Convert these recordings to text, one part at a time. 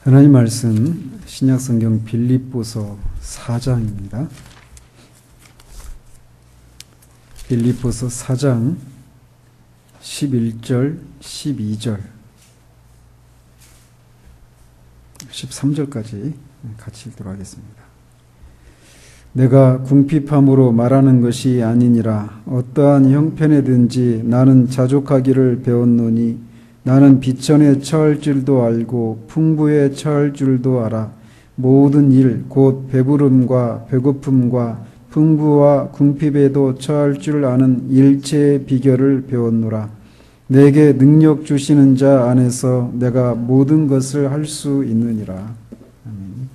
하나님 말씀 신약성경 빌립보서 4장입니다. 빌립보서 4장 11절, 12절, 13절까지 같이 읽도록 하겠습니다. 내가 궁핍함으로 말하는 것이 아니니라. 어떠한 형편에든지 나는 자족하기를 배웠노니 나는 비천에 처할 줄도 알고 풍부에 처할 줄도 알아. 모든 일 곧 배부름과 배고픔과 풍부와 궁핍에도 처할 줄 아는 일체의 비결을 배웠노라. 내게 능력 주시는 자 안에서 내가 모든 것을 할 수 있느니라. 아멘.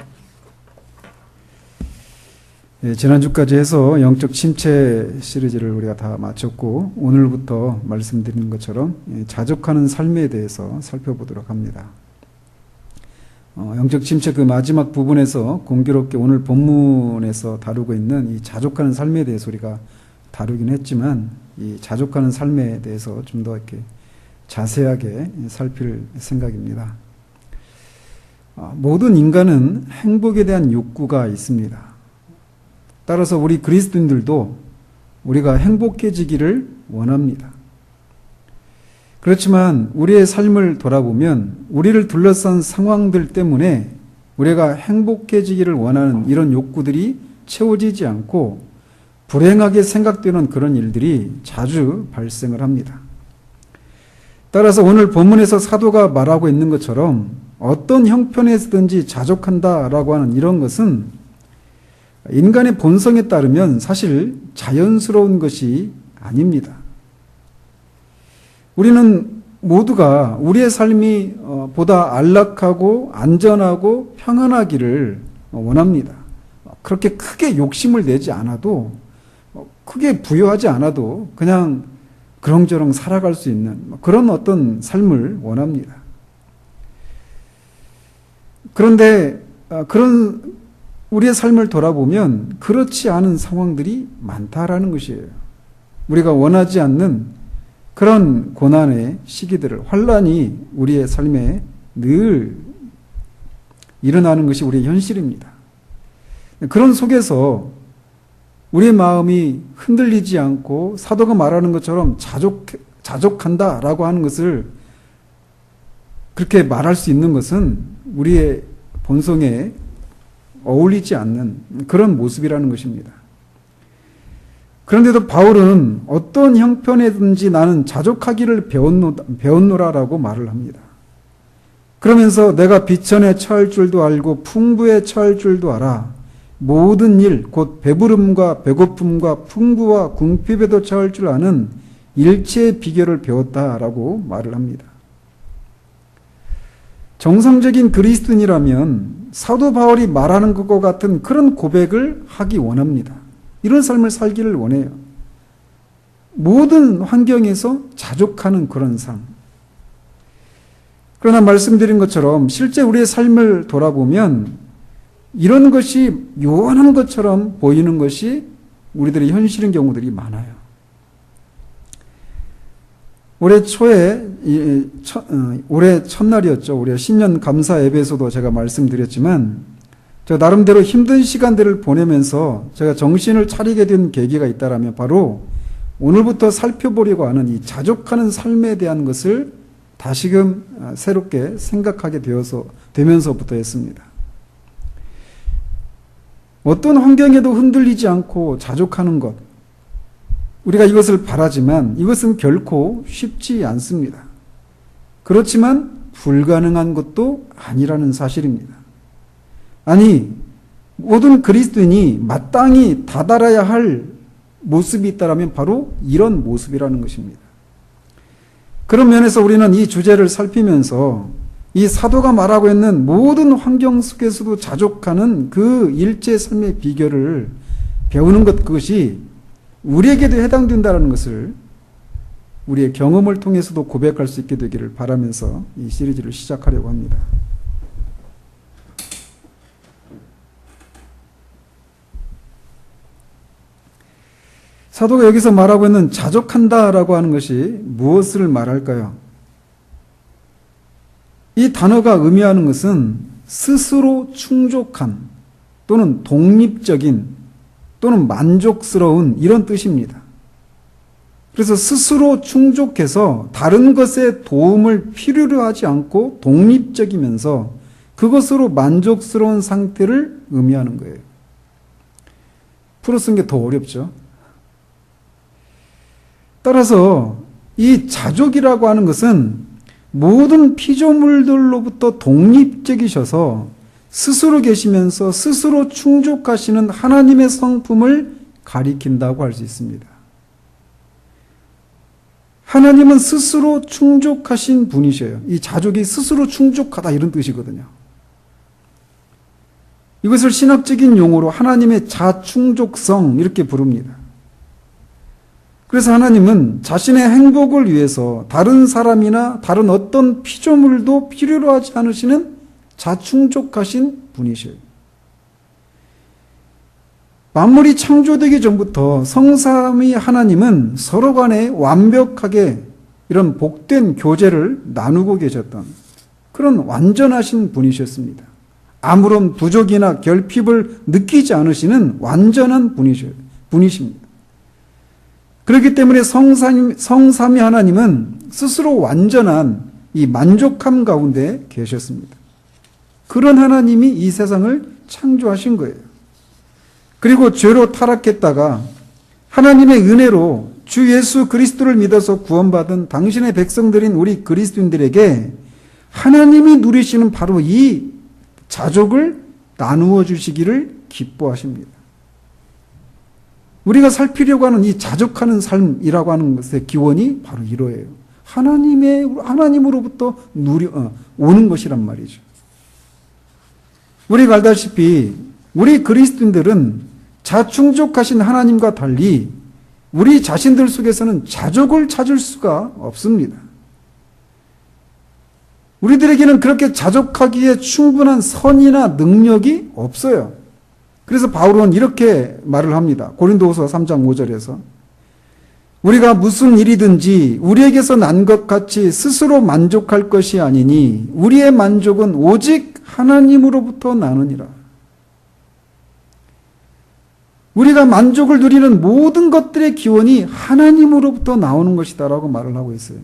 네, 지난주까지 해서 영적 침체 시리즈를 우리가 다 마쳤고 오늘부터 말씀드린 것처럼 자족하는 삶에 대해서 살펴보도록 합니다. 영적 침체 그 마지막 부분에서 공교롭게 오늘 본문에서 다루고 있는 이 자족하는 삶에 대해서 우리가 다루긴 했지만 이 자족하는 삶에 대해서 좀 더 이렇게 자세하게 살필 생각입니다. 모든 인간은 행복에 대한 욕구가 있습니다. 따라서 우리 그리스도인들도 우리가 행복해지기를 원합니다. 그렇지만 우리의 삶을 돌아보면 우리를 둘러싼 상황들 때문에 우리가 행복해지기를 원하는 이런 욕구들이 채워지지 않고 불행하게 생각되는 그런 일들이 자주 발생을 합니다. 따라서 오늘 본문에서 사도가 말하고 있는 것처럼 어떤 형편에서든지 자족한다라고 하는 이런 것은 인간의 본성에 따르면 사실 자연스러운 것이 아닙니다. 우리는 모두가 우리의 삶이 보다 안락하고 안전하고 평안하기를 원합니다. 그렇게 크게 욕심을 내지 않아도 크게 부여하지 않아도 그냥 그렁저렁 살아갈 수 있는 그런 어떤 삶을 원합니다. 그런데 그런 우리의 삶을 돌아보면 그렇지 않은 상황들이 많다라는 것이에요. 우리가 원하지 않는 그런 고난의 시기들을, 환란이 우리의 삶에 늘 일어나는 것이 우리의 현실입니다. 그런 속에서 우리의 마음이 흔들리지 않고 사도가 말하는 것처럼 자족한다라고 하는 것을 그렇게 말할 수 있는 것은 우리의 본성에 어울리지 않는 그런 모습이라는 것입니다. 그런데도 바울은 어떤 형편에든지 나는 자족하기를 배웠노라라고 말을 합니다. 그러면서 내가 비천에 처할 줄도 알고 풍부에 처할 줄도 알아. 모든 일, 곧 배부름과 배고픔과 풍부와 궁핍에도 처할 줄 아는 일체의 비결을 배웠다라고 말을 합니다. 정상적인 그리스도인이라면 사도 바울이 말하는 것과 같은 그런 고백을 하기 원합니다. 이런 삶을 살기를 원해요. 모든 환경에서 자족하는 그런 삶. 그러나 말씀드린 것처럼 실제 우리의 삶을 돌아보면 이런 것이 요원한 것처럼 보이는 것이 우리들의 현실인 경우들이 많아요. 올해 초에 올해 첫날이었죠. 우리 신년 감사 예배에서도 제가 말씀드렸지만 저 나름대로 힘든 시간들을 보내면서 제가 정신을 차리게 된 계기가 있다라면 바로 오늘부터 살펴보려고 하는 이 자족하는 삶에 대한 것을 다시금 새롭게 생각하게 되면서부터였습니다. 어떤 환경에도 흔들리지 않고 자족하는 것, 우리가 이것을 바라지만 이것은 결코 쉽지 않습니다. 그렇지만 불가능한 것도 아니라는 사실입니다. 아니, 모든 그리스도인이 마땅히 다다라야 할 모습이 있다면 바로 이런 모습이라는 것입니다. 그런 면에서 우리는 이 주제를 살피면서 이 사도가 말하고 있는 모든 환경 속에서도 자족하는 그 일체 삶의 비결을 배우는 것, 그것이 우리에게도 해당된다는 것을 우리의 경험을 통해서도 고백할 수 있게 되기를 바라면서 이 시리즈를 시작하려고 합니다. 사도가 여기서 말하고 있는 자족한다라고 하는 것이 무엇을 말할까요? 이 단어가 의미하는 것은 스스로 충족한 또는 독립적인 또는 만족스러운 이런 뜻입니다. 그래서 스스로 충족해서 다른 것에 도움을 필요로 하지 않고 독립적이면서 그것으로 만족스러운 상태를 의미하는 거예요. 풀어 쓴 게 더 어렵죠. 따라서 이 자족이라고 하는 것은 모든 피조물들로부터 독립적이셔서 스스로 계시면서 스스로 충족하시는 하나님의 성품을 가리킨다고 할 수 있습니다. 하나님은 스스로 충족하신 분이셔요. 이 자족이 스스로 충족하다 이런 뜻이거든요. 이것을 신학적인 용어로 하나님의 자충족성 이렇게 부릅니다. 그래서 하나님은 자신의 행복을 위해서 다른 사람이나 다른 어떤 피조물도 필요로 하지 않으시는 자충족하신 분이셔요. 만물이 창조되기 전부터 성삼위 하나님은 서로 간에 완벽하게 이런 복된 교제를 나누고 계셨던 그런 완전하신 분이셨습니다. 아무런 부족이나 결핍을 느끼지 않으시는 완전한 분이십니다. 그렇기 때문에 성삼위 하나님은 스스로 완전한 이 만족함 가운데 계셨습니다. 그런 하나님이 이 세상을 창조하신 거예요. 그리고 죄로 타락했다가 하나님의 은혜로 주 예수 그리스도를 믿어서 구원받은 당신의 백성들인 우리 그리스도인들에게 하나님이 누리시는 바로 이 자족을 나누어 주시기를 기뻐하십니다. 우리가 살피려고 하는 이 자족하는 삶이라고 하는 것의 기원이 바로 이러해요. 하나님으로부터 오는 것이란 말이죠. 우리가 알다시피 우리 그리스도인들은 자충족하신 하나님과 달리 우리 자신들 속에서는 자족을 찾을 수가 없습니다. 우리들에게는 그렇게 자족하기에 충분한 선이나 능력이 없어요. 그래서 바울은 이렇게 말을 합니다. 고린도후서 3장 5절에서 우리가 무슨 일이든지 우리에게서 난 것 같이 스스로 만족할 것이 아니니 우리의 만족은 오직 하나님으로부터 나느니라. 우리가 만족을 누리는 모든 것들의 기원이 하나님으로부터 나오는 것이다라고 말을 하고 있어요.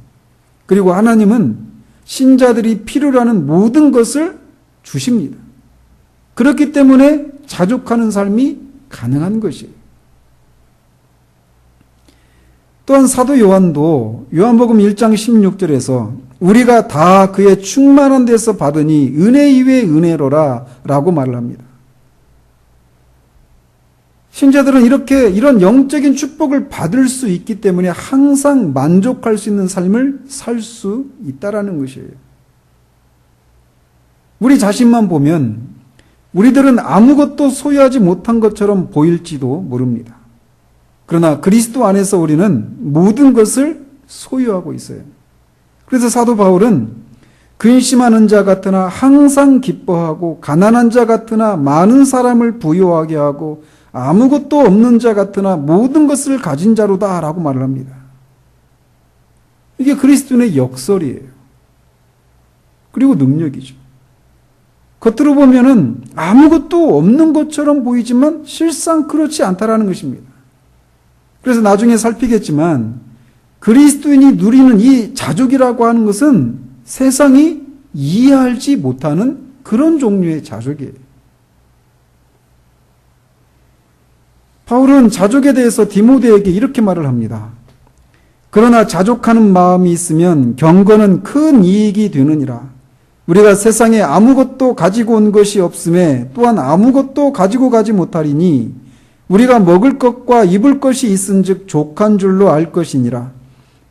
그리고 하나님은 신자들이 필요로 하는 모든 것을 주십니다. 그렇기 때문에 자족하는 삶이 가능한 것이에요. 또한 사도 요한도 요한복음 1장 16절에서 우리가 다 그의 충만한 데서 받으니 은혜 이외의 은혜로라 라고 말을 합니다. 신자들은 이런 영적인 축복을 받을 수 있기 때문에 항상 만족할 수 있는 삶을 살 수 있다라는 것이에요. 우리 자신만 보면 우리들은 아무것도 소유하지 못한 것처럼 보일지도 모릅니다. 그러나 그리스도 안에서 우리는 모든 것을 소유하고 있어요. 그래서 사도 바울은 근심하는 자 같으나 항상 기뻐하고 가난한 자 같으나 많은 사람을 부유하게 하고 아무것도 없는 자 같으나 모든 것을 가진 자로다 라고 말을 합니다. 이게 그리스도인의 역설이에요. 그리고 능력이죠. 겉으로 보면은 아무것도 없는 것처럼 보이지만 실상 그렇지 않다라는 것입니다. 그래서 나중에 살피겠지만 그리스도인이 누리는 이 자족이라고 하는 것은 세상이 이해하지 못하는 그런 종류의 자족이에요. 바울은 자족에 대해서 디모데에게 이렇게 말을 합니다. 그러나 자족하는 마음이 있으면 경건은 큰 이익이 되느니라. 우리가 세상에 아무것도 가지고 온 것이 없음에 또한 아무것도 가지고 가지 못하리니 우리가 먹을 것과 입을 것이 있은즉 족한 줄로 알 것이니라.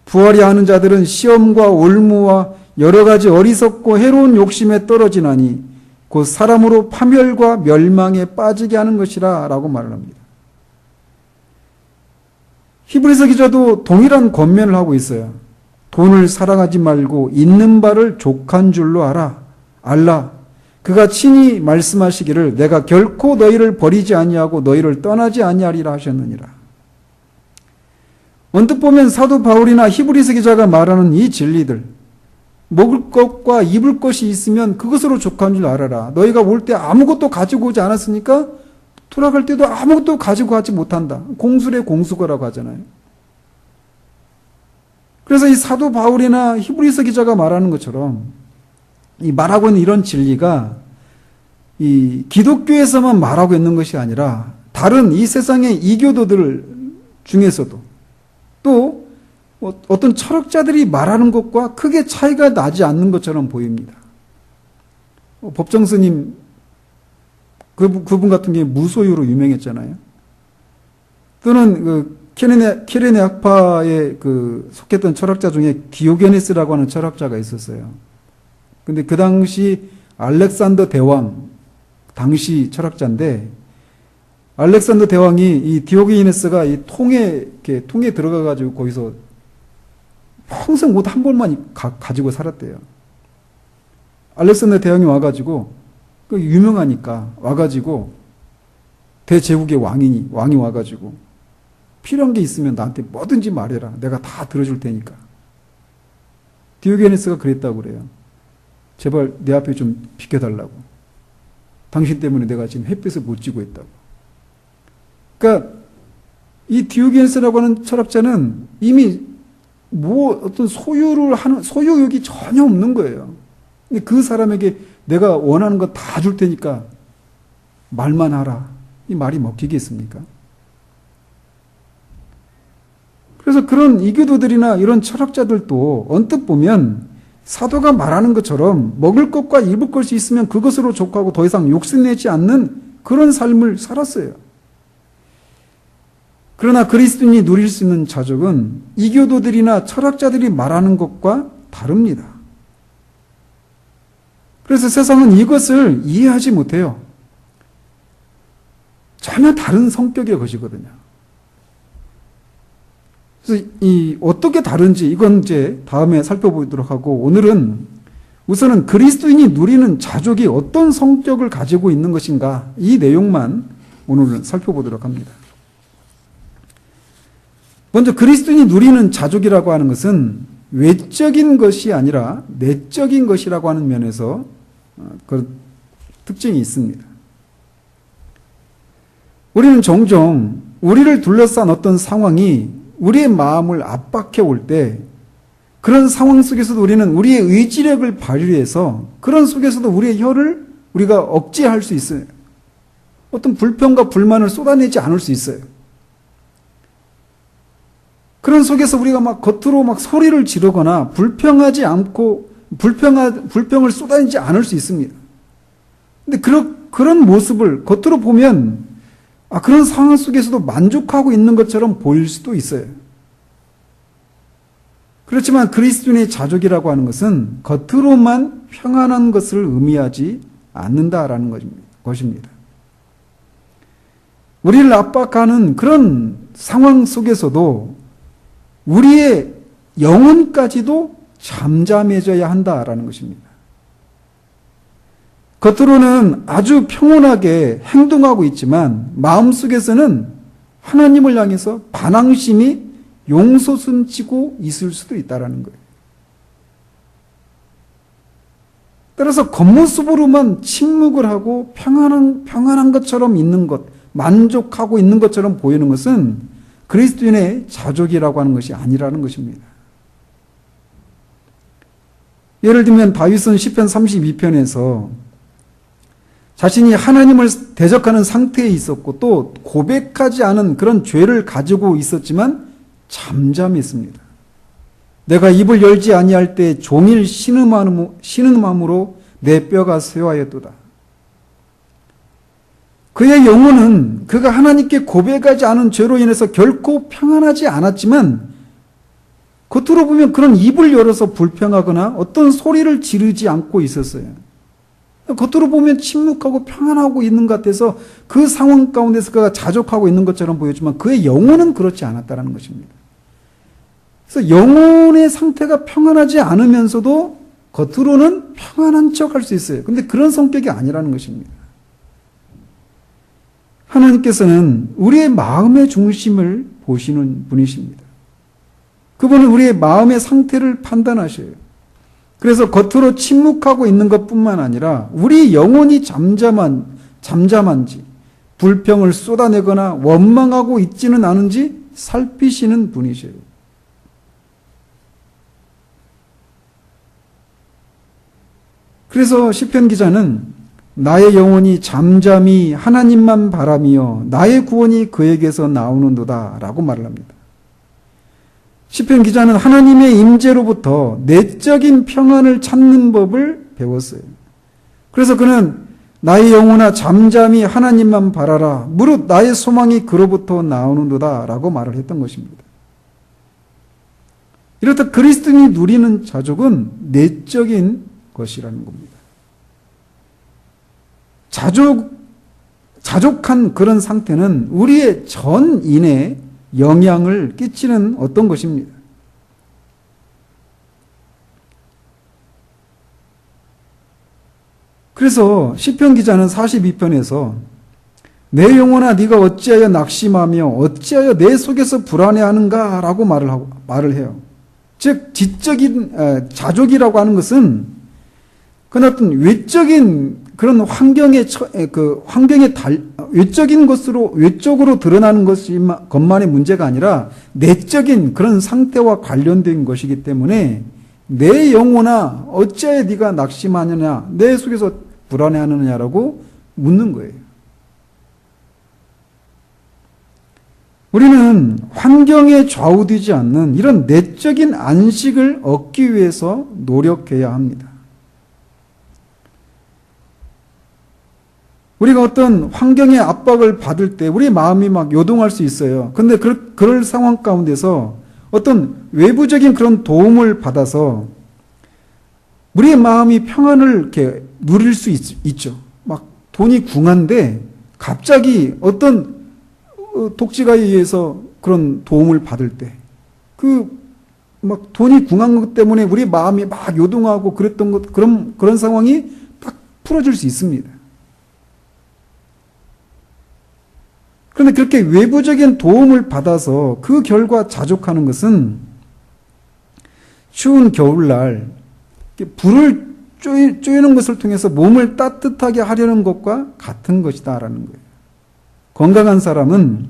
부활이 하는 자들은 시험과 올무와 여러 가지 어리석고 해로운 욕심에 떨어지나니 곧 사람으로 파멸과 멸망에 빠지게 하는 것이라 라고 말을 합니다. 히브리서 기자도 동일한 권면을 하고 있어요. 돈을 사랑하지 말고 있는 바를 족한 줄로 알라. 그가 친히 말씀하시기를 내가 결코 너희를 버리지 아니하고 너희를 떠나지 아니하리라 하셨느니라. 언뜻 보면 사도 바울이나 히브리서 기자가 말하는 이 진리들, 먹을 것과 입을 것이 있으면 그것으로 족한 줄 알아라. 너희가 올 때 아무것도 가지고 오지 않았으니까 돌아갈 때도 아무것도 가지고 가지 못한다. 공술의 공수거라고 하잖아요. 그래서 이 사도 바울이나 히브리서 기자가 말하는 것처럼 이 말하고 있는 이런 진리가 이 기독교에서만 말하고 있는 것이 아니라 다른 이 세상의 이교도들 중에서도 또 어떤 철학자들이 말하는 것과 크게 차이가 나지 않는 것처럼 보입니다. 법정 스님 그분 같은 게 무소유로 유명했잖아요. 또는 그 키레네 학파에 속했던 철학자 중에 디오게네스라고 하는 철학자가 있었어요. 근데 그 당시 알렉산더 대왕 당시 철학자인데 알렉산더 대왕이 이 디오게네스가 이 통에 들어가 가지고 거기서 평생 옷 한 벌만 가지고 살았대요. 알렉산더 대왕이 와가지고 유명하니까 와가지고 대제국의 왕이 와가지고 필요한 게 있으면 나한테 뭐든지 말해라. 내가 다 들어줄 테니까. 디오게네스가 그랬다고 그래요. 제발 내 앞에 좀 비켜달라고. 당신 때문에 내가 지금 햇빛을 못 쬐고 있다고. 그러니까 이 디오게네스라고 하는 철학자는 이미 어떤 소유욕이 전혀 없는 거예요. 근데 그 사람에게 내가 원하는 거 다 줄 테니까 말만 하라. 이 말이 먹히겠습니까? 그래서 그런 이교도들이나 이런 철학자들도 언뜻 보면 사도가 말하는 것처럼 먹을 것과 입을 것이 있으면 그것으로 족하고 더 이상 욕심내지 않는 그런 삶을 살았어요. 그러나 그리스도인이 누릴 수 있는 자족은 이교도들이나 철학자들이 말하는 것과 다릅니다. 그래서 세상은 이것을 이해하지 못해요. 전혀 다른 성격의 것이거든요. 그래서 어떻게 다른지 이건 이제 다음에 살펴보도록 하고 오늘은 우선은 그리스도인이 누리는 자족이 어떤 성격을 가지고 있는 것인가 이 내용만 오늘은 살펴보도록 합니다. 먼저 그리스도인이 누리는 자족이라고 하는 것은 외적인 것이 아니라 내적인 것이라고 하는 면에서 그런 특징이 있습니다. 우리는 종종 우리를 둘러싼 어떤 상황이 우리의 마음을 압박해 올 때 그런 상황 속에서도 우리는 우리의 의지력을 발휘해서 그런 속에서도 우리의 혀를 우리가 억제할 수 있어요. 어떤 불평과 불만을 쏟아내지 않을 수 있어요. 그런 속에서 우리가 막 겉으로 막 소리를 지르거나 불평하지 않고 불평을 쏟아내지 않을 수 있습니다. 근데 그런 모습을 겉으로 보면 그런 상황 속에서도 만족하고 있는 것처럼 보일 수도 있어요. 그렇지만 그리스도인의 자족이라고 하는 것은 겉으로만 평안한 것을 의미하지 않는다라는 것입니다. 우리를 압박하는 그런 상황 속에서도 우리의 영혼까지도 잠잠해져야 한다라는 것입니다. 겉으로는 아주 평온하게 행동하고 있지만 마음속에서는 하나님을 향해서 반항심이 용솟음치고 있을 수도 있다는 거예요. 따라서 겉모습으로만 침묵을 하고 평안한 것처럼 있는 것, 만족하고 있는 것처럼 보이는 것은 그리스도인의 자족이라고 하는 것이 아니라는 것입니다. 예를 들면 다윗은 시편 32편에서 자신이 하나님을 대적하는 상태에 있었고 또 고백하지 않은 그런 죄를 가지고 있었지만 잠잠했습니다. 내가 입을 열지 아니할 때 종일 신음함으로 내 뼈가 쇠하였도다. 그의 영혼은 그가 하나님께 고백하지 않은 죄로 인해서 결코 평안하지 않았지만 겉으로 보면 그런 입을 열어서 불평하거나 어떤 소리를 지르지 않고 있었어요. 겉으로 보면 침묵하고 평안하고 있는 것 같아서 그 상황 가운데서 그가 자족하고 있는 것처럼 보였지만 그의 영혼은 그렇지 않았다는 것입니다. 그래서 영혼의 상태가 평안하지 않으면서도 겉으로는 평안한 척 할 수 있어요. 그런데 그런 성격이 아니라는 것입니다. 하나님께서는 우리의 마음의 중심을 보시는 분이십니다. 그분은 우리의 마음의 상태를 판단하셔요. 그래서 겉으로 침묵하고 있는 것뿐만 아니라 우리 영혼이 잠잠한지 불평을 쏟아내거나 원망하고 있지는 않은지 살피시는 분이셔요. 그래서 시편 기자는 나의 영혼이 잠잠히 하나님만 바라며 나의 구원이 그에게서 나오는도다 라고 말을 합니다. 시편 기자는 하나님의 임재로부터 내적인 평안을 찾는 법을 배웠어요. 그래서 그는 나의 영혼아 잠잠히 하나님만 바라라. 무릇 나의 소망이 그로부터 나오는도다 라고 말을 했던 것입니다. 이렇다 그리스도인이 누리는 자족은 내적인 것이라는 겁니다. 자족한 그런 상태는 우리의 전 인에 영향을 끼치는 어떤 것입니다. 그래서 시편 기자는 42편에서 내 영혼아 네가 어찌하여 낙심하며 어찌하여 내 속에서 불안해하는가 라고 말을 해요. 즉 지적인 자족이라고 하는 것은 그 어떤 외적인 그런 외적으로 드러나는 것만의 문제가 아니라 내적인 그런 상태와 관련된 것이기 때문에 내 영혼아 어찌하여 네가 낙심하느냐 내 속에서 불안해하느냐라고 묻는 거예요. 우리는 환경에 좌우되지 않는 이런 내적인 안식을 얻기 위해서 노력해야 합니다. 우리가 어떤 환경의 압박을 받을 때 우리 마음이 막 요동할 수 있어요. 그런데 그럴 상황 가운데서 어떤 외부적인 그런 도움을 받아서 우리의 마음이 평안을 이렇게 누릴 수 있죠. 막 돈이 궁한데 갑자기 어떤 독지가에 의해서 그런 도움을 받을 때 막 돈이 궁한 것 때문에 우리 마음이 막 요동하고 그런 상황이 딱 풀어질 수 있습니다. 그런데 그렇게 외부적인 도움을 받아서 그 결과 자족하는 것은 추운 겨울날 불을 쬐는 것을 통해서 몸을 따뜻하게 하려는 것과 같은 것이다라는 거예요. 건강한 사람은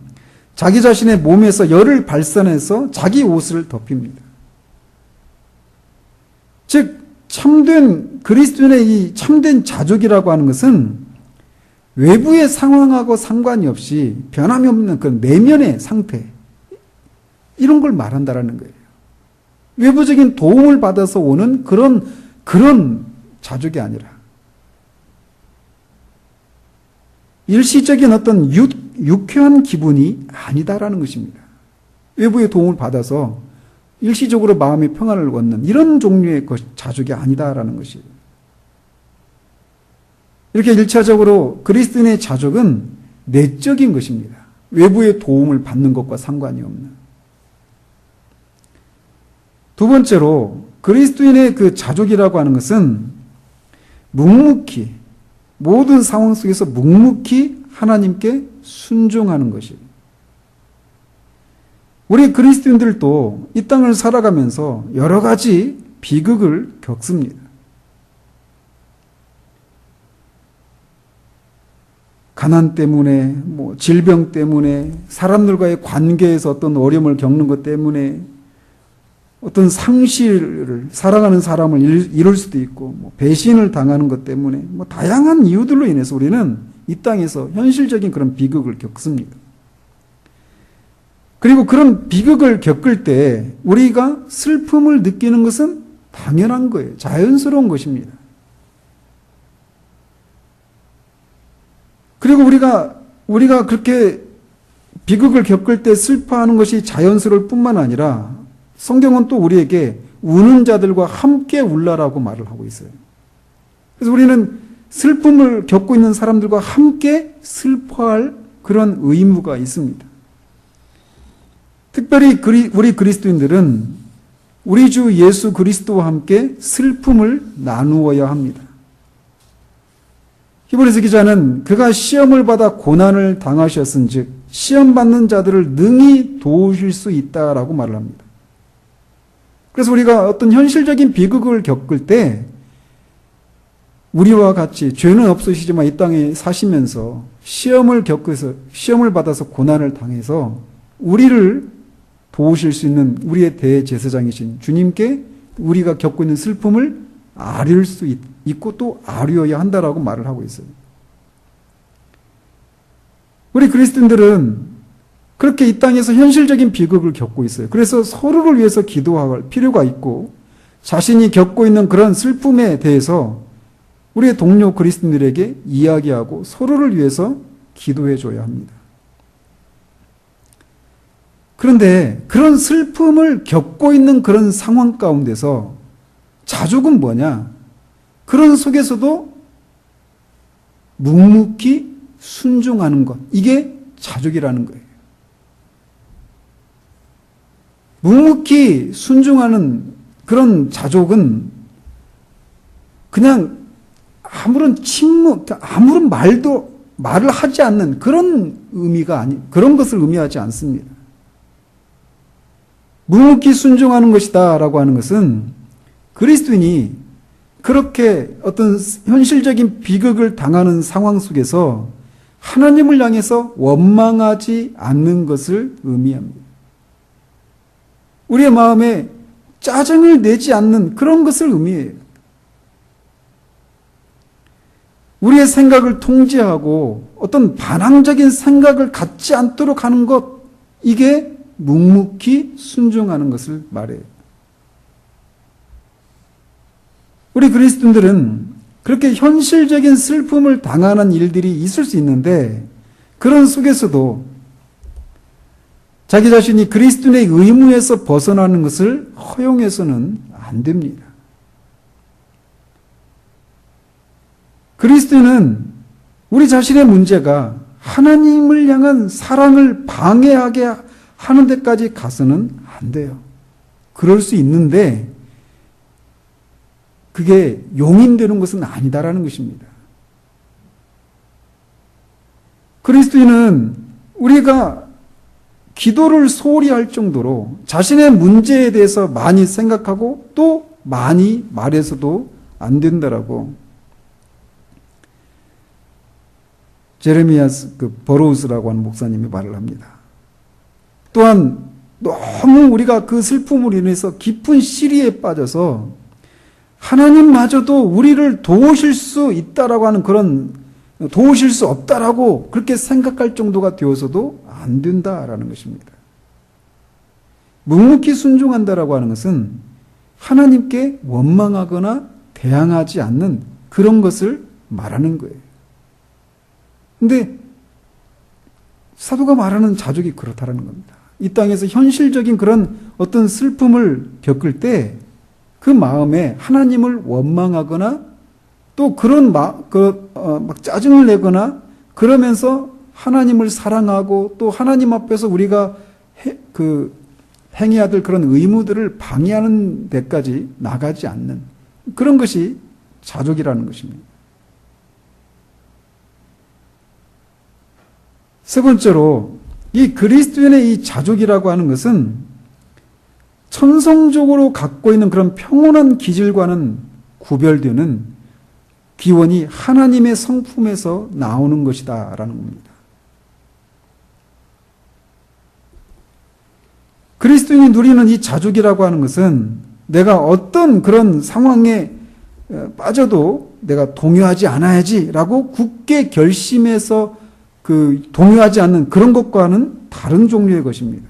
자기 자신의 몸에서 열을 발산해서 자기 옷을 덮입니다. 즉 참된 그리스도인의 이 참된 자족이라고 하는 것은 외부의 상황하고 상관이 없이 변함이 없는 그 내면의 상태 이런 걸 말한다라는 거예요. 외부적인 도움을 받아서 오는 그런 자족이 아니라 일시적인 어떤 유쾌한 기분이 아니다라는 것입니다. 외부의 도움을 받아서 일시적으로 마음의 평안을 얻는 이런 종류의 자족이 아니다라는 것이에요. 이렇게 1차적으로 그리스도인의 자족은 내적인 것입니다. 외부의 도움을 받는 것과 상관이 없는. 두 번째로 그리스도인의 그 자족이라고 하는 것은 묵묵히 모든 상황 속에서 묵묵히 하나님께 순종하는 것이에요. 우리 그리스도인들도 이 땅을 살아가면서 여러 가지 비극을 겪습니다. 가난 때문에, 질병 때문에, 사람들과의 관계에서 어떤 어려움을 겪는 것 때문에, 어떤 상실을, 사랑하는 사람을 잃을 수도 있고, 배신을 당하는 것 때문에, 다양한 이유들로 인해서 우리는 이 땅에서 현실적인 그런 비극을 겪습니다. 그리고 그런 비극을 겪을 때 우리가 슬픔을 느끼는 것은 당연한 거예요. 자연스러운 것입니다. 그리고 우리가 그렇게 비극을 겪을 때 슬퍼하는 것이 자연스러울 뿐만 아니라 성경은 또 우리에게 우는 자들과 함께 울라라고 말을 하고 있어요. 그래서 우리는 슬픔을 겪고 있는 사람들과 함께 슬퍼할 그런 의무가 있습니다. 특별히 우리 그리스도인들은 우리 주 예수 그리스도와 함께 슬픔을 나누어야 합니다. 히브리서 기자는 그가 시험을 받아 고난을 당하셨은즉 시험 받는 자들을 능히 도우실 수 있다라고 말을 합니다. 그래서 우리가 어떤 현실적인 비극을 겪을 때 우리와 같이 죄는 없으시지만 이 땅에 사시면서 시험을 겪어서 시험을 받아서 고난을 당해서 우리를 도우실 수 있는 우리의 대제사장이신 주님께 우리가 겪고 있는 슬픔을 아뢰을 수 있고 또 아뢰어야 한다라고 말을 하고 있어요. 우리 그리스도인들은 그렇게 이 땅에서 현실적인 비극을 겪고 있어요. 그래서 서로를 위해서 기도할 필요가 있고 자신이 겪고 있는 그런 슬픔에 대해서 우리의 동료 그리스도인들에게 이야기하고 서로를 위해서 기도해 줘야 합니다. 그런데 그런 슬픔을 겪고 있는 그런 상황 가운데서 자족은 뭐냐? 그런 속에서도 묵묵히 순종하는 것. 이게 자족이라는 거예요. 묵묵히 순종하는 그런 자족은 그냥 아무런 아무런 말을 하지 않는 그런 그런 것을 의미하지 않습니다. 묵묵히 순종하는 것이다라고 하는 것은 그리스도인이 그렇게 어떤 현실적인 비극을 당하는 상황 속에서 하나님을 향해서 원망하지 않는 것을 의미합니다. 우리의 마음에 짜증을 내지 않는 그런 것을 의미해요. 우리의 생각을 통제하고 어떤 반항적인 생각을 갖지 않도록 하는 것, 이게 묵묵히 순종하는 것을 말해요. 우리 그리스도인들은 그렇게 현실적인 슬픔을 당하는 일들이 있을 수 있는데 그런 속에서도 자기 자신이 그리스도인의 의무에서 벗어나는 것을 허용해서는 안 됩니다. 그리스도인은 우리 자신의 문제가 하나님을 향한 사랑을 방해하게 하는 데까지 가서는 안 돼요. 그럴 수 있는데 그게 용인되는 것은 아니다라는 것입니다. 그리스도인은 우리가 기도를 소홀히 할 정도로 자신의 문제에 대해서 많이 생각하고 또 많이 말해서도 안 된다라고 제레미야스 버로우스라고 하는 목사님이 말을 합니다. 또한 너무 우리가 그 슬픔으로 인해서 깊은 시리에 빠져서 하나님마저도 우리를 도우실 수 있다라고 하는 그런 도우실 수 없다라고 그렇게 생각할 정도가 되어서도 안 된다라는 것입니다. 묵묵히 순종한다라고 하는 것은 하나님께 원망하거나 대항하지 않는 그런 것을 말하는 거예요. 근데 사도가 말하는 자족이 그렇다라는 겁니다. 이 땅에서 현실적인 그런 어떤 슬픔을 겪을 때 그 마음에 하나님을 원망하거나 또 그런 막 짜증을 내거나 그러면서 하나님을 사랑하고 또 하나님 앞에서 우리가 행해야 될 그런 의무들을 방해하는 데까지 나가지 않는 그런 것이 자족이라는 것입니다. 세 번째로 이 그리스도인의 이 자족이라고 하는 것은 천성적으로 갖고 있는 그런 평온한 기질과는 구별되는 기원이 하나님의 성품에서 나오는 것이다 라는 겁니다. 그리스도인이 누리는 이 자족이라고 하는 것은 내가 어떤 그런 상황에 빠져도 내가 동요하지 않아야지 라고 굳게 결심해서 동요하지 않는 그런 것과는 다른 종류의 것입니다.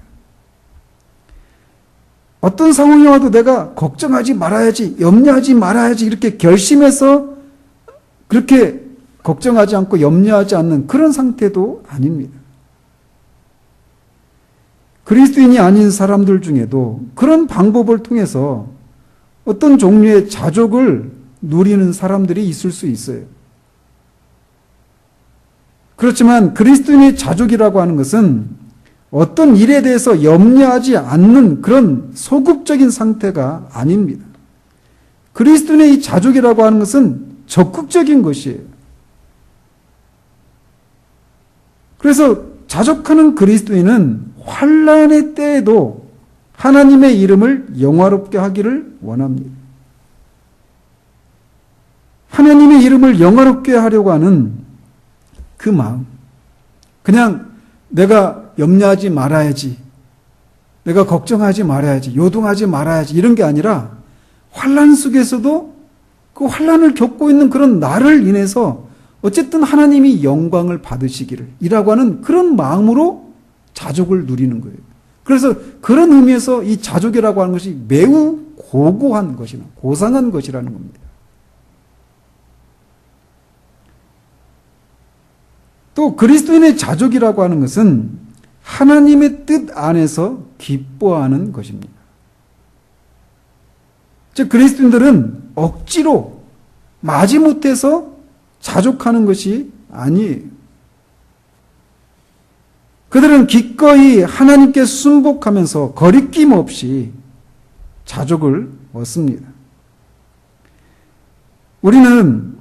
어떤 상황이 와도 내가 걱정하지 말아야지, 염려하지 말아야지 이렇게 결심해서 그렇게 걱정하지 않고 염려하지 않는 그런 상태도 아닙니다. 그리스도인이 아닌 사람들 중에도 그런 방법을 통해서 어떤 종류의 자족을 누리는 사람들이 있을 수 있어요. 그렇지만 그리스도인의 자족이라고 하는 것은 어떤 일에 대해서 염려하지 않는 그런 소극적인 상태가 아닙니다. 그리스도인의 이 자족이라고 하는 것은 적극적인 것이에요. 그래서 자족하는 그리스도인은 환난의 때에도 하나님의 이름을 영화롭게 하기를 원합니다. 하나님의 이름을 영화롭게 하려고 하는 그 마음. 그냥 내가 염려하지 말아야지. 내가 걱정하지 말아야지. 요동하지 말아야지. 이런 게 아니라 환난 속에서도 그 환난을 겪고 있는 그런 나를 인해서 어쨌든 하나님이 영광을 받으시기를 이라고 하는 그런 마음으로 자족을 누리는 거예요. 그래서 그런 의미에서 이 자족이라고 하는 것이 매우 고고한 것이나 고상한 것이라는 겁니다. 또 그리스도인의 자족이라고 하는 것은 하나님의 뜻 안에서 기뻐하는 것입니다. 즉 그리스도인들은 억지로 마지못해서 자족하는 것이 아니에요. 그들은 기꺼이 하나님께 순복하면서 거리낌 없이 자족을 얻습니다. 우리는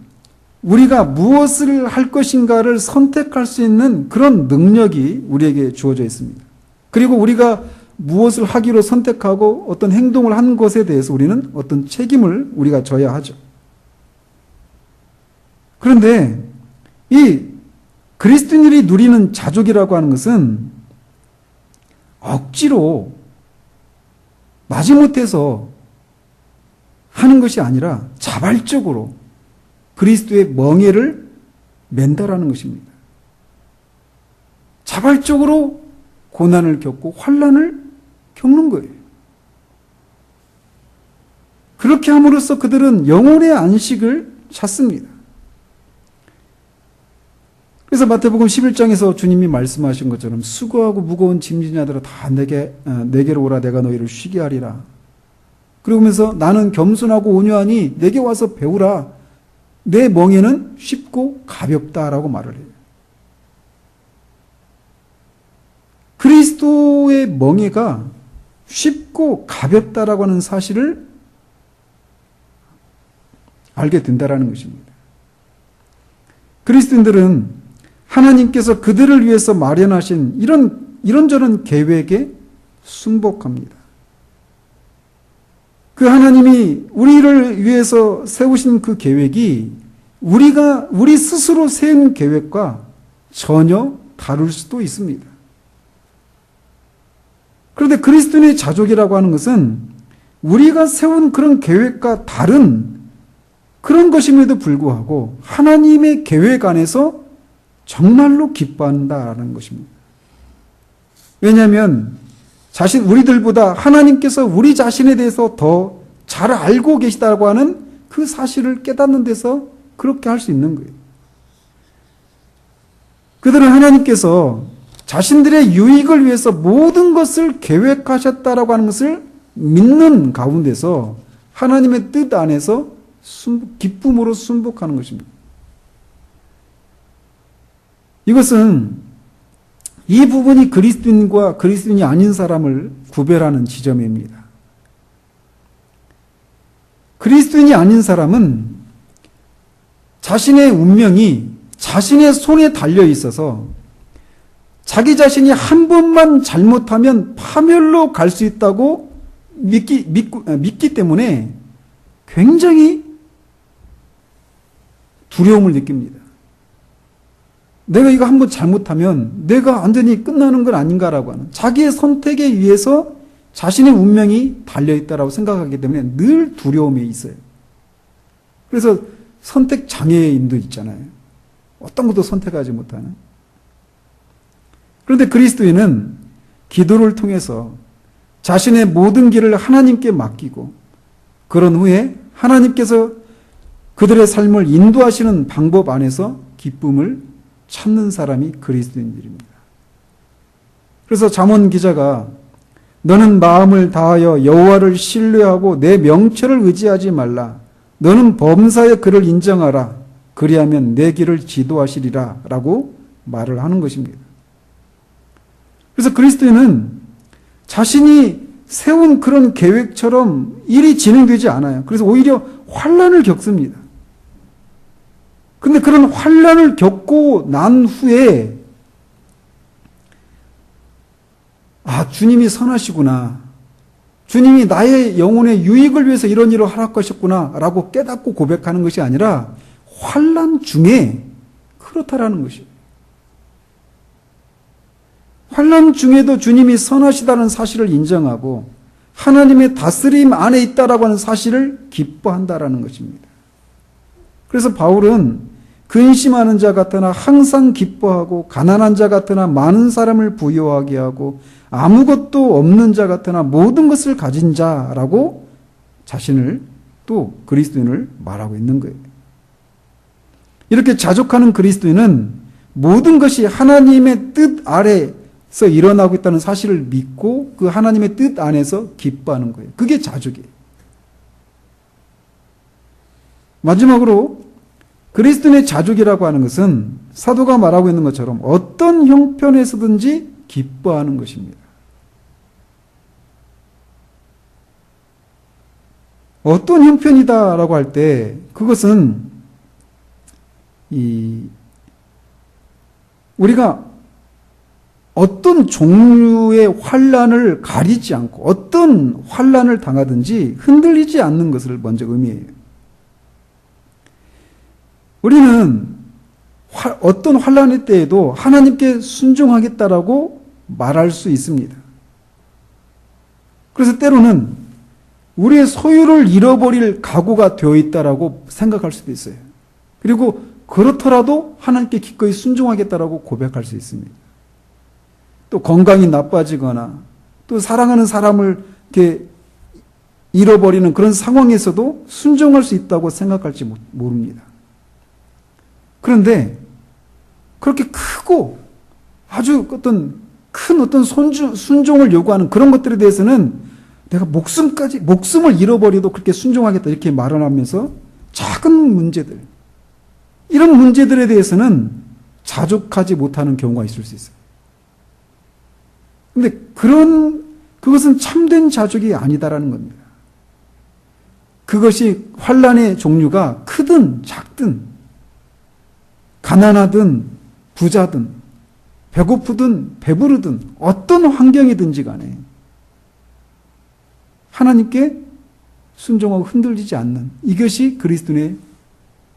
우리가 무엇을 할 것인가를 선택할 수 있는 그런 능력이 우리에게 주어져 있습니다. 그리고 우리가 무엇을 하기로 선택하고 어떤 행동을 한 것에 대해서 우리는 어떤 책임을 우리가 져야 하죠. 그런데 이 그리스도인들이 누리는 자족이라고 하는 것은 억지로 마지못해서 하는 것이 아니라 자발적으로 그리스도의 멍에를 맨다라는 것입니다. 자발적으로 고난을 겪고 환난을 겪는 거예요. 그렇게 함으로써 그들은 영혼의 안식을 찾습니다. 그래서 마태복음 11장에서 주님이 말씀하신 것처럼 수고하고 무거운 짐진 자들아 다 내게로 오라 내가 너희를 쉬게 하리라. 그러면서 나는 겸손하고 온유하니 내게 와서 배우라. 내 멍에는 쉽고 가볍다라고 말을 해요. 그리스도의 멍에가 쉽고 가볍다라고 하는 사실을 알게 된다라는 것입니다. 그리스도인들은 하나님께서 그들을 위해서 마련하신 이런저런 계획에 순복합니다. 그 하나님이 우리를 위해서 세우신 그 계획이 우리 스스로 세운 계획과 전혀 다를 수도 있습니다. 그런데 그리스도인의 자족이라고 하는 것은 우리가 세운 그런 계획과 다른 그런 것임에도 불구하고 하나님의 계획 안에서 정말로 기뻐한다는 것입니다. 왜냐하면 우리들보다 하나님께서 우리 자신에 대해서 더 잘 알고 계시다고 하는 그 사실을 깨닫는 데서 그렇게 할 수 있는 거예요. 그들은 하나님께서 자신들의 유익을 위해서 모든 것을 계획하셨다라고 하는 것을 믿는 가운데서 하나님의 뜻 안에서 기쁨으로 순복하는 것입니다. 이것은 이 부분이 그리스도인과 그리스도인이 아닌 사람을 구별하는 지점입니다. 그리스도인이 아닌 사람은 자신의 운명이 자신의 손에 달려 있어서 자기 자신이 한 번만 잘못하면 파멸로 갈 수 있다고 믿기 때문에 굉장히 두려움을 느낍니다. 내가 이거 한번 잘못하면 내가 완전히 끝나는 건 아닌가라고 하는 자기의 선택에 의해서 자신의 운명이 달려있다라고 생각하기 때문에 늘 두려움에 있어요. 그래서 선택 장애인도 있잖아요. 어떤 것도 선택하지 못하는. 그런데 그리스도인은 기도를 통해서 자신의 모든 길을 하나님께 맡기고 그런 후에 하나님께서 그들의 삶을 인도하시는 방법 안에서 기쁨을 찾는 사람이 그리스도인들입니다. 그래서 잠언 기자가 너는 마음을 다하여 여호와를 신뢰하고 내 명철을 의지하지 말라. 너는 범사의 그를 인정하라. 그리하면 내 길을 지도하시리라 라고 말을 하는 것입니다. 그래서 그리스도인은 자신이 세운 그런 계획처럼 일이 진행되지 않아요. 그래서 오히려 환난을 겪습니다. 근데 그런 환난을 겪고 난 후에 주님이 선하시구나. 주님이 나의 영혼의 유익을 위해서 이런 일을 허락하셨구나 라고 깨닫고 고백하는 것이 아니라 환난 중에 그렇다라는 것이에요. 환난 중에도 주님이 선하시다는 사실을 인정하고 하나님의 다스림 안에 있다라고 하는 사실을 기뻐한다라는 것입니다. 그래서 바울은 근심하는 자 같으나 항상 기뻐하고 가난한 자 같으나 많은 사람을 부유하게 하고 아무것도 없는 자 같으나 모든 것을 가진 자라고 자신을 또 그리스도인을 말하고 있는 거예요. 이렇게 자족하는 그리스도인은 모든 것이 하나님의 뜻 아래서 일어나고 있다는 사실을 믿고 그 하나님의 뜻 안에서 기뻐하는 거예요. 그게 자족이에요. 마지막으로 그리스도인의 자족이라고 하는 것은 사도가 말하고 있는 것처럼 어떤 형편에서든지 기뻐하는 것입니다. 어떤 형편이다라고 할 때 그것은 우리가 어떤 종류의 환난을 가리지 않고 어떤 환난을 당하든지 흔들리지 않는 것을 먼저 의미해요. 우리는 어떤 환난의 때에도 하나님께 순종하겠다라고 말할 수 있습니다. 그래서 때로는 우리의 소유를 잃어버릴 각오가 되어 있다라고 생각할 수도 있어요. 그리고 그렇더라도 하나님께 기꺼이 순종하겠다라고 고백할 수 있습니다. 또 건강이 나빠지거나 또 사랑하는 사람을 이렇게 잃어버리는 그런 상황에서도 순종할 수 있다고 생각할지 모릅니다. 그런데 그렇게 크고 아주 큰 순종을 요구하는 그런 것들에 대해서는 내가 목숨을 잃어버려도 그렇게 순종하겠다 이렇게 말을 하면서 작은 문제들, 이런 문제들에 대해서는 자족하지 못하는 경우가 있을 수 있어요. 근데 그것은 참된 자족이 아니다라는 겁니다. 그것이 환난의 종류가 크든 작든 가난하든 부자든 배고프든 배부르든 어떤 환경이든지 간에 하나님께 순종하고 흔들리지 않는 이것이 그리스도인의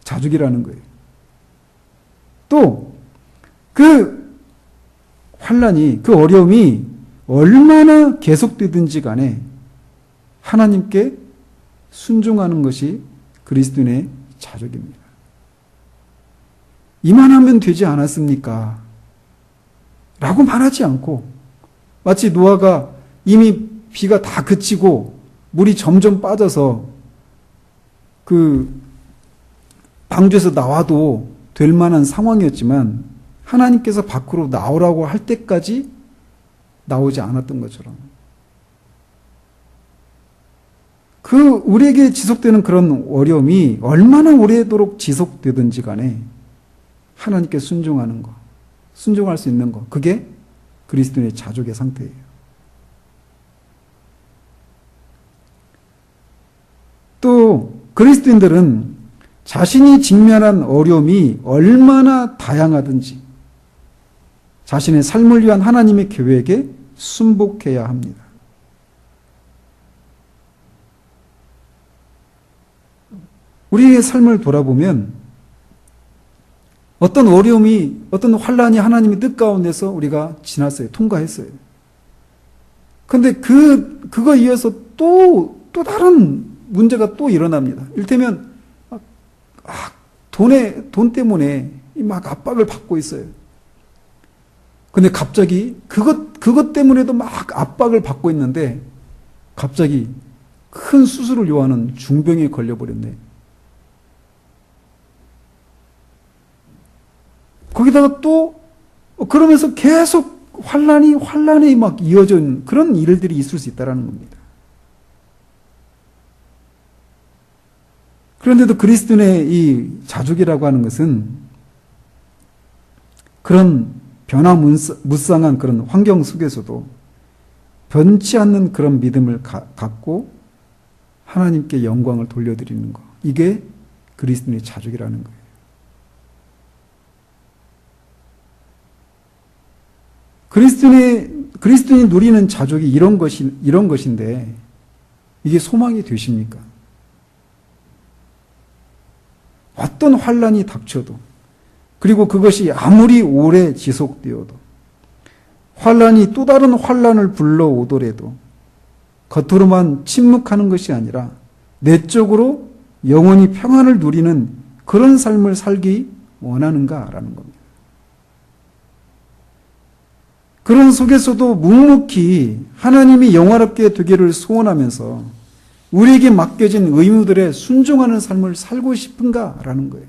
자족이라는 거예요. 또 그 환난이 그 어려움이 얼마나 계속되든지 간에 하나님께 순종하는 것이 그리스도인의 자족입니다. 이만하면 되지 않았습니까? 라고 말하지 않고 마치 노아가 이미 비가 다 그치고 물이 점점 빠져서 그 방주에서 나와도 될 만한 상황이었지만 하나님께서 밖으로 나오라고 할 때까지 나오지 않았던 것처럼 우리에게 지속되는 그런 어려움이 얼마나 오래도록 지속되든지 간에 하나님께 순종하는 것, 순종할 수 있는 것, 그게 그리스도인의 자족의 상태예요. 또 그리스도인들은 자신이 직면한 어려움이 얼마나 다양하든지 자신의 삶을 위한 하나님의 계획에 순복해야 합니다. 우리의 삶을 돌아보면 어떤 어려움이, 어떤 환난이 하나님의 뜻 가운데서 우리가 지났어요. 통과했어요. 근데 그거 이어서 또 다른 문제가 또 일어납니다. 이를테면, 돈 때문에 막 압박을 받고 있어요. 근데 갑자기 그것 때문에도 막 압박을 받고 있는데 갑자기 큰 수술을 요하는 중병에 걸려버렸네. 거기다가 또 그러면서 계속 환란이 막 이어진 그런 일들이 있을 수 있다는 겁니다. 그런데도 그리스도인의 이 자족이라고 하는 것은 그런 변화무쌍한 그런 환경 속에서도 변치 않는 그런 믿음을 갖고 하나님께 영광을 돌려드리는 것. 이게 그리스도인의 자족이라는 거예요. 그리스도인이 누리는 자족이 이런 것인데 이게 소망이 되십니까? 어떤 환란이 닥쳐도, 그리고 그것이 아무리 오래 지속되어도, 환란이 또 다른 환란을 불러오더라도 겉으로만 침묵하는 것이 아니라 내적으로 영원히 평안을 누리는 그런 삶을 살기 원하는가라는 겁니다. 그런 속에서도 묵묵히 하나님이 영화롭게 되기를 소원하면서 우리에게 맡겨진 의무들에 순종하는 삶을 살고 싶은가라는 거예요.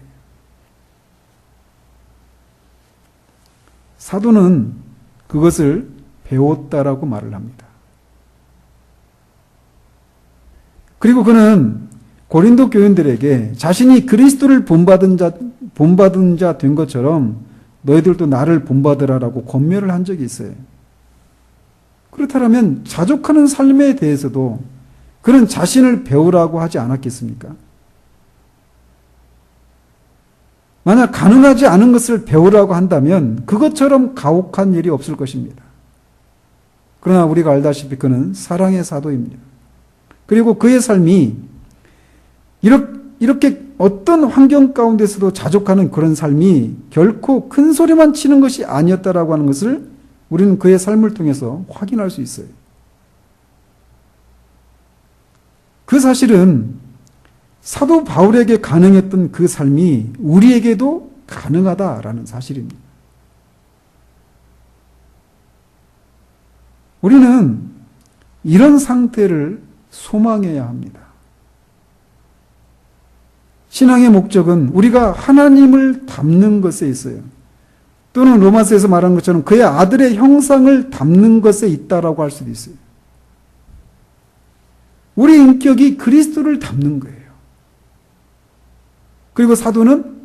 사도는 그것을 배웠다라고 말을 합니다. 그리고 그는 고린도 교인들에게 자신이 그리스도를 본받은 자 된 것처럼 너희들도 나를 본받으라라고 권면을 한 적이 있어요. 그렇다면 자족하는 삶에 대해서도 그는 자신을 배우라고 하지 않았겠습니까? 만약 가능하지 않은 것을 배우라고 한다면 그것처럼 가혹한 일이 없을 것입니다. 그러나 우리가 알다시피 그는 사랑의 사도입니다. 그리고 그의 삶이 이렇게 어떤 환경 가운데서도 자족하는 그런 삶이 결코 큰 소리만 치는 것이 아니었다라고 하는 것을 우리는 그의 삶을 통해서 확인할 수 있어요. 그 사실은 사도 바울에게 가능했던 그 삶이 우리에게도 가능하다라는 사실입니다. 우리는 이런 상태를 소망해야 합니다. 신앙의 목적은 우리가 하나님을 닮는 것에 있어요. 또는 로마서에서 말한 것처럼 그의 아들의 형상을 닮는 것에 있다라고 할 수도 있어요. 우리 인격이 그리스도를 닮는 거예요. 그리고 사도는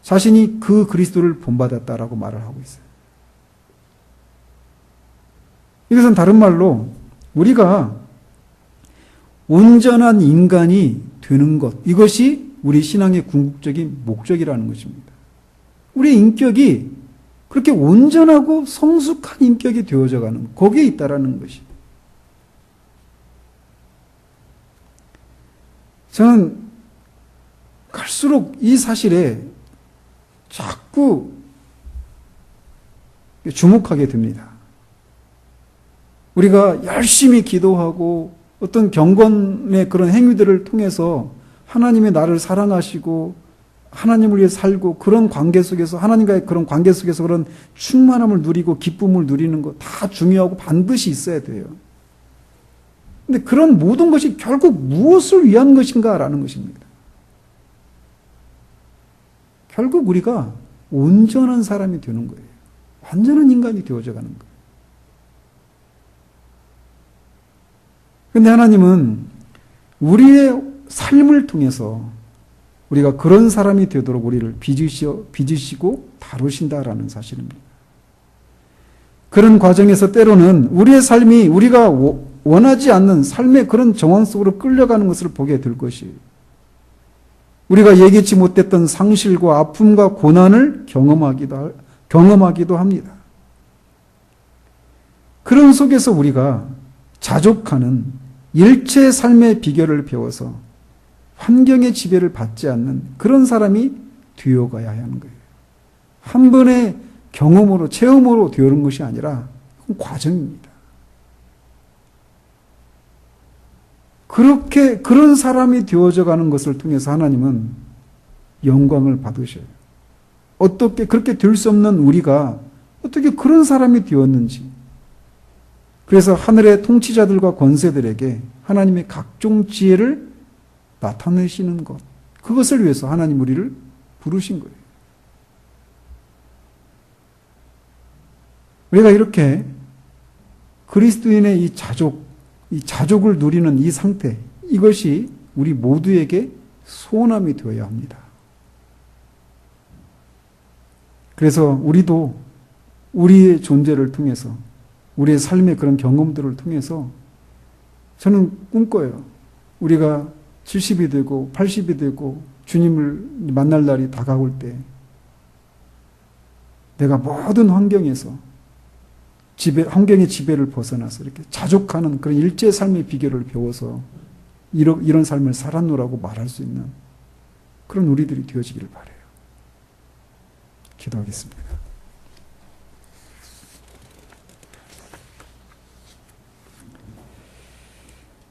자신이 그 그리스도를 본받았다라고 말을 하고 있어요. 이것은 다른 말로 우리가 온전한 인간이 되는 것, 이것이 우리 신앙의 궁극적인 목적이라는 것입니다. 우리 인격이 그렇게 온전하고 성숙한 인격이 되어져 가는, 거기에 있다라는 것이. 저는 갈수록 이 사실에 자꾸 주목하게 됩니다. 우리가 열심히 기도하고 어떤 경건의 그런 행위들을 통해서 하나님의 나를 사랑하시고 하나님을 위해 살고 그런 관계 속에서 하나님과의 그런 관계 속에서 그런 충만함을 누리고 기쁨을 누리는 거 다 중요하고 반드시 있어야 돼요. 근데 그런 모든 것이 결국 무엇을 위한 것인가라는 것입니다. 결국 우리가 온전한 사람이 되는 거예요. 완전한 인간이 되어져 가는 거예요. 근데 하나님은 우리의 삶을 통해서 우리가 그런 사람이 되도록 우리를 빚으시고 다루신다라는 사실입니다. 그런 과정에서 때로는 우리의 삶이 우리가 원하지 않는 삶의 그런 정황 속으로 끌려가는 것을 보게 될 것이에요. 우리가 예기치 못했던 상실과 아픔과 고난을 경험하기도 합니다. 그런 속에서 우리가 자족하는 일체의 삶의 비결을 배워서 환경의 지배를 받지 않는 그런 사람이 되어가야 하는 거예요. 한 번의 경험으로, 체험으로 되어오는 것이 아니라 과정입니다. 그런 사람이 되어져 가는 것을 통해서 하나님은 영광을 받으셔요. 어떻게 그렇게 될 수 없는 우리가 어떻게 그런 사람이 되었는지. 그래서 하늘의 통치자들과 권세들에게 하나님의 각종 지혜를 나타내시는 것. 그것을 위해서 하나님 우리를 부르신 거예요. 우리가 이렇게 그리스도인의 이 자족을 누리는 이 상태, 이것이 우리 모두에게 소원함이 되어야 합니다. 그래서 우리도 우리의 존재를 통해서, 우리의 삶의 그런 경험들을 통해서 저는 꿈꿔요. 우리가 70이 되고 80이 되고 주님을 만날 날이 다가올 때 내가 모든 환경에서 환경의 지배를 벗어나서 이렇게 자족하는 그런 일제 삶의 비결을 배워서 이런 삶을 살았노라고 말할 수 있는 그런 우리들이 되어지기를 바라요. 기도하겠습니다.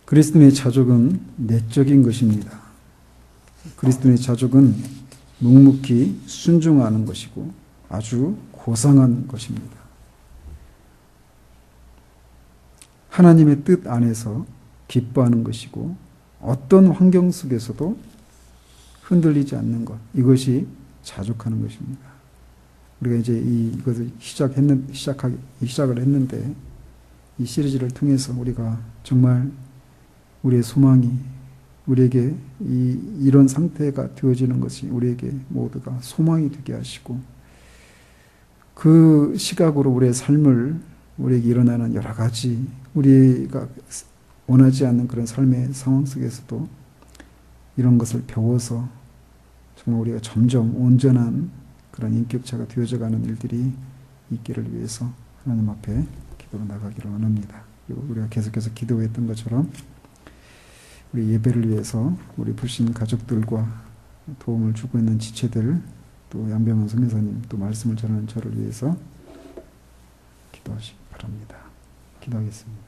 그리스도인의 자족은 내적인 것입니다. 그리스도인의 자족은 묵묵히 순종하는 것이고 아주 고상한 것입니다. 하나님의 뜻 안에서 기뻐하는 것이고 어떤 환경 속에서도 흔들리지 않는 것, 이것이 자족하는 것입니다. 우리가 이제 이것을 시작을 했는데 이 시리즈를 통해서 우리가 정말 우리의 소망이 우리에게 이런 상태가 되어지는 것이 우리에게 모두가 소망이 되게 하시고 그 시각으로 우리의 삶을 우리에게 일어나는 여러 가지 우리가 원하지 않는 그런 삶의 상황 속에서도 이런 것을 배워서 정말 우리가 점점 온전한 그런 인격체가 되어져가는 일들이 있기를 위해서 하나님 앞에 기도로 나가기를 원합니다. 그리고 우리가 계속해서 기도했던 것처럼 우리 예배를 위해서 우리 불신 가족들과 도움을 주고 있는 지체들, 또 양병원 선교사님, 또 말씀을 전하는 저를 위해서 기도하시기 바랍니다. 기도하겠습니다.